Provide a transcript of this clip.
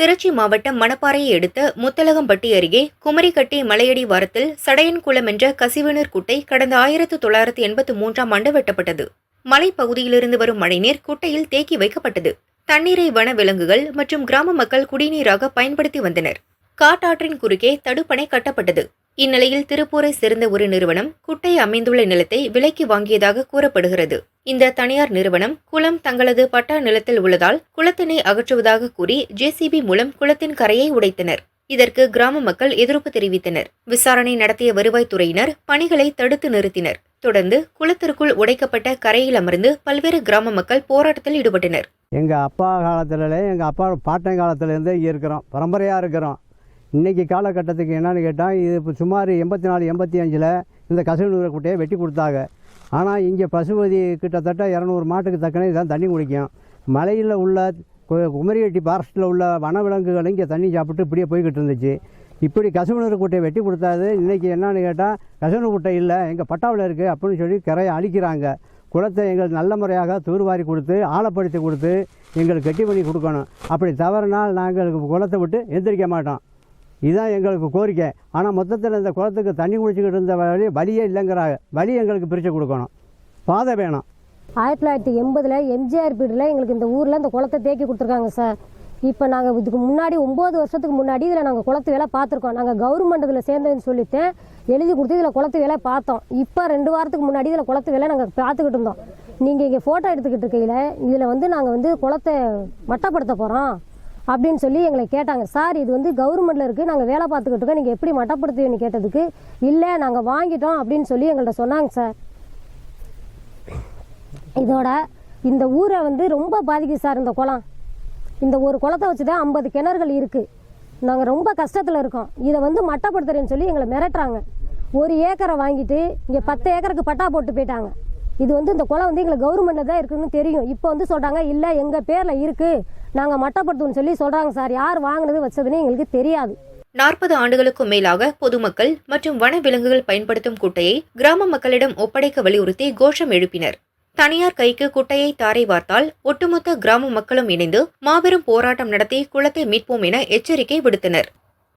திருச்சி மாவட்டம் மணப்பாறையை அடுத்த முத்தலகம்பட்டி அருகே குமரிக்கட்டி மலையடி வாரத்தில் சடையன்குளம் என்ற கசிவுநீர் குட்டை கடந்த 1983ஆம் ஆண்டு வெட்டப்பட்டது. மலைப்பகுதியிலிருந்து வரும் மழைநீர் குட்டையில் தேக்கி வைக்கப்பட்டது. தண்ணீரை வன விலங்குகள் மற்றும் கிராம மக்கள் குடிநீராக பயன்படுத்தி வந்தனர். காட்டாற்றின் குறுக்கே தடுப்பணை கட்டப்பட்டது. இந்நிலையில் திருப்பூரை சேர்ந்த ஒரு நிறுவனம் குட்டை அமைந்துள்ள நிலத்தை விலைக்கு வாங்கியதாக கூறப்படுகிறது. இந்த தனியார் நிறுவனம் குளம் தங்களது பட்டா நிலத்தில் உள்ளதால் குளத்தினை அகற்றுவதாக கூறி ஜேசிபி மூலம் குளத்தின் கரையை உடைத்தனர். இதற்கு கிராம மக்கள் எதிர்ப்பு தெரிவித்தனர். விசாரணை நடத்திய வருவாய்த்துறையினர் பணிகளை தடுத்து நிறுத்தினர். தொடர்ந்து குளத்திற்குள் உடைக்கப்பட்ட கரையில் அமர்ந்து பல்வேறு கிராம மக்கள் போராட்டத்தில் ஈடுபட்டனர். எங்க அப்பா காலத்துல எங்க அப்பா பாட்டன் காலத்துல இருந்தே இங்க இருக்கிறோம், பரம்பரையா இருக்கிறோம். இன்றைக்கி காலகட்டத்துக்கு என்னென்னு கேட்டால் இது இப்போ சுமார் 84-85 இந்த கசிவுநீர் குட்டையை வெட்டி கொடுத்தாங்க. ஆனால் இங்கே பசுபதி கிட்டத்தட்ட 200 மாட்டுக்கு தக்கன இதான் தண்ணி குடிக்கும். மலையில் உள்ள குமரிக்கட்டி ஃபாரஸ்ட்டில் உள்ள வனவிலங்குகள் இங்கே தண்ணி சாப்பிட்டு இப்படியே போய்கிட்டு இருந்துச்சு. இப்படி கசிவுநீர் குட்டையை வெட்டி கொடுத்தாது. இன்றைக்கி என்னென்னு கேட்டால் கசிவுநீர் குட்டை இல்லை, எங்கள் பட்டாவில் இருக்குது அப்படின்னு சொல்லி கரையை அழிக்கிறாங்க. குளத்தை எங்களுக்கு நல்ல முறையாக தூர்வாரி கொடுத்து ஆழப்படுத்தி கொடுத்து எங்களுக்கு கட்டி பண்ணி கொடுக்கணும். அப்படி தவறுனால் நாங்கள் குளத்தை விட்டு எந்திரிக்க மாட்டோம். இதுதான் எங்களுக்கு கோரிக்கை. ஆனால் மொத்தத்தில் இந்த குளத்துக்கு தண்ணி குடிச்சிக்கிட்டு இருந்த வழியே இல்லைங்கிறாங்க. வழி எங்களுக்கு பிரித்து கொடுக்கணும், பாதை வேணும். 1980 எம்ஜிஆர் பீரியடில் எங்களுக்கு இந்த ஊரில் இந்த குளத்தை தேக்கி கொடுத்துருக்காங்க சார். இப்போ நாங்கள் இதுக்கு முன்னாடி 9 வருஷத்துக்கு முன்னாடி இதில் நாங்கள் குளத்து வேலை பார்த்துருக்கோம். நாங்கள் கவர்மெண்ட் இதில் சேர்ந்ததுன்னு சொல்லிட்டு எழுதி கொடுத்து இதில் குளத்து வேலை பார்த்தோம். இப்போ 2 வாரத்துக்கு முன்னாடி இதில் குளத்து வேலை நாங்கள் பார்த்துக்கிட்டு இருந்தோம். நீங்கள் இங்கே ஃபோட்டோ எடுத்துக்கிட்டு இருக்கையில் இதில் நாங்கள் குளத்தை மட்டப்படுத்த போகிறோம் அப்படின்னு சொல்லி எங்களை கேட்டாங்க. சார் இது கவர்மெண்ட்டில் இருக்குது, நாங்கள் வேலை பார்த்துக்கிட்டு இருக்கோம், நீங்கள் எப்படி மட்டப்படுத்துவீன்னு கேட்டதுக்கு இல்லை நாங்கள் வாங்கிட்டோம் அப்படின்னு சொல்லி எங்கள்கிட்ட சொன்னாங்க சார். இதோட இந்த ஊரை ரொம்ப பாதிக்குது சார். இந்த குளம், இந்த ஒரு குளத்தை வச்சு தான் 50 கிணறுகள் இருக்குது. நாங்கள் ரொம்ப கஷ்டத்தில் இருக்கோம். இதை மட்டப்படுத்துறேன்னு சொல்லி எங்களை மிரட்டுறாங்க. 1 ஏக்கரை வாங்கிட்டு இங்கே 10 ஏக்கருக்கு பட்டா போட்டு போயிட்டாங்க. இது இந்த குளம் எங்களுக்கு கவர்மெண்ட்டில் தான் இருக்குன்னு தெரியும். இப்போ சொல்கிறாங்க இல்லை எங்கள் பேரில் இருக்குது, நாங்கள் மட்டப்படுத்துவோம்னு சொல்லி சொல்கிறாங்க சார். யார் வாங்கினது வச்சதுன்னு எங்களுக்கு தெரியாது. 40 ஆண்டுகளுக்கும் மேலாக பொதுமக்கள் மற்றும் வன விலங்குகள் பயன்படுத்தும் குட்டையை கிராம மக்களிடம் ஒப்படைக்க வலியுறுத்தி கோஷம் எழுப்பினர். தனியார் கைக்கு குட்டையை தாரை வார்த்தால் ஒட்டுமொத்த கிராம மக்களும் இணைந்து மாபெரும் போராட்டம் நடத்தி குளத்தை மீட்போம் என எச்சரிக்கை விடுத்தனர்.